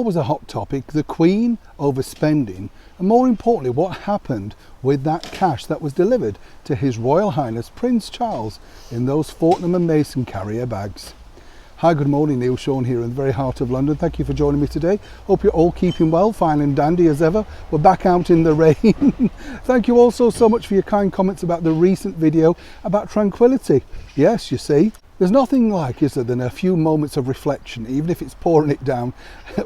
always a hot topic, the Queen overspending, and more importantly, what happened with that cash that was delivered to His Royal Highness Prince Charles in those Fortnum & Mason carrier bags. Hi, good morning, Neil Sean here in the very heart of London. Thank you for joining me today. Hope you're all keeping well, fine and dandy as ever. We're back out in the rain. Thank you also so much for your kind comments about the recent video about tranquility. Yes, you see, there's nothing like, is there, than a few moments of reflection, even if it's pouring it down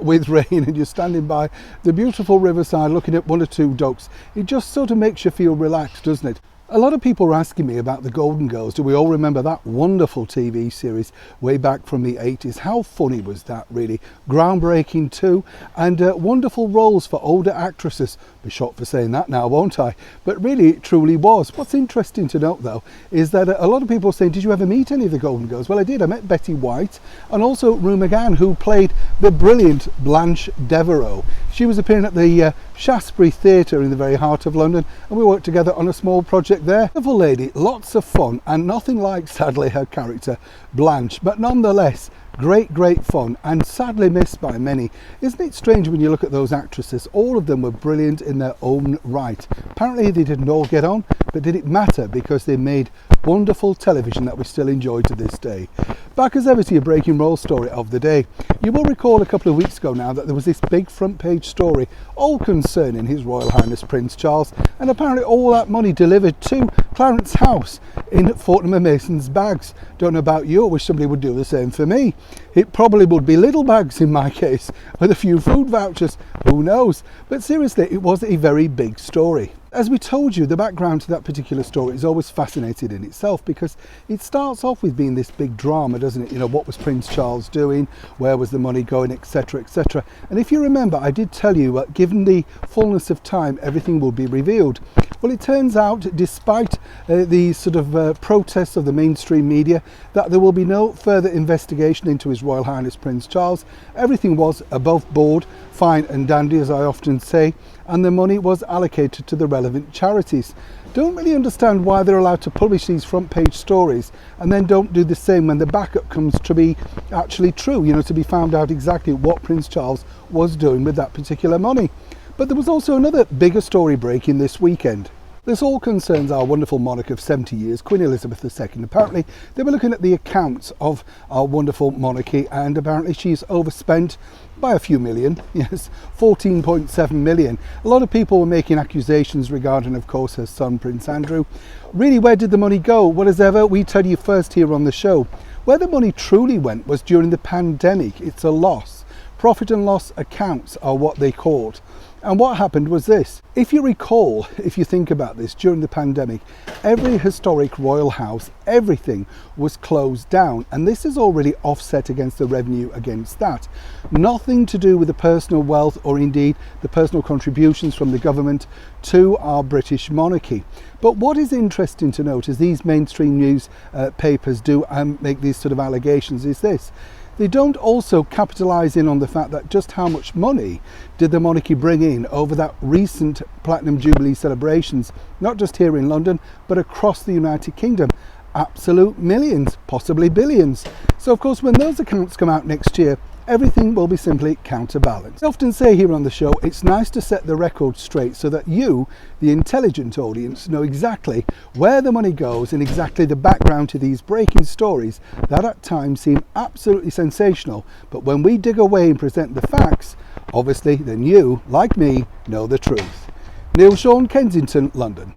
with rain and you're standing by the beautiful riverside looking at one or two ducks. It just sort of makes you feel relaxed, doesn't it? A lot of people are asking me about the Golden Girls. Do we all remember that wonderful TV series way back from the 80s? How funny was that, really? Groundbreaking too, and wonderful roles for older actresses. Be shocked for saying that now, won't I? But really, it truly was. What's interesting to note, though, is that a lot of people are saying, did you ever meet any of the Golden Girls? Well, I did. I met Betty White and also Rue McGann, who played the brilliant Blanche Devereaux. She was appearing at the Shaftesbury Theatre in the very heart of London, and we worked together on a small project there. Wonderful lady, lots of fun, and nothing like, sadly, her character Blanche, but nonetheless great fun and sadly missed by many. Isn't it strange when you look at those actresses? All of them were brilliant in their own right. Apparently they didn't all get on, but did it matter? Because they made wonderful television that we still enjoy to this day. Back as ever to your breaking roll story of the day. You will recall a couple of weeks ago now that there was this big front page story all concerning His Royal Highness Prince Charles, and apparently all that money delivered to Clarence's house in Fortnum & Mason's bags. Don't know about you, I wish somebody would do the same for me. It probably would be little bags in my case with a few food vouchers, who knows? But seriously, it was a very big story. As we told you, the background to that particular story is always fascinating in itself, because it starts off with being this big drama, doesn't it? You know, what was Prince Charles doing? Where was the money going, etc, etc. And if you remember, I did tell you that given the fullness of time, everything will be revealed. Well, it turns out, despite the sort of protests of the mainstream media, that there will be no further investigation into His Royal Highness Prince Charles. Everything was above board, fine and dandy, as I often say, and the money was allocated to the relevant charities. Don't really understand why they're allowed to publish these front page stories and then don't do the same when the backup comes to be actually true, you know, to be found out exactly what Prince Charles was doing with that particular money. But there was also another bigger story breaking this weekend. This all concerns our wonderful monarch of 70 years, Queen Elizabeth II. Apparently, they were looking at the accounts of our wonderful monarchy, and apparently she's overspent by a few million. Yes, 14.7 million. A lot of people were making accusations regarding, of course, her son, Prince Andrew. Really, where did the money go? Well, as ever, we tell you first here on the show. Where the money truly went was during the pandemic. It's a loss. Profit and loss accounts are what they called. And what happened was this. If you recall, if you think about this, during the pandemic, every historic royal house, everything was closed down. And this is already offset against the revenue against that. Nothing to do with the personal wealth or indeed the personal contributions from the government to our British monarchy. But what is interesting to note as these mainstream news papers do make these sort of allegations is this. They don't also capitalise in on the fact that just how much money did the monarchy bring in over that recent Platinum Jubilee celebrations, not just here in London, but across the United Kingdom. Absolute millions, possibly billions. So of course, when those accounts come out next year, everything will be simply counterbalanced. I often say here on the show, it's nice to set the record straight so that you, the intelligent audience, know exactly where the money goes and exactly the background to these breaking stories that at times seem absolutely sensational. But when we dig away and present the facts, obviously then you, like me, know the truth. Neil Sean, Kensington, London.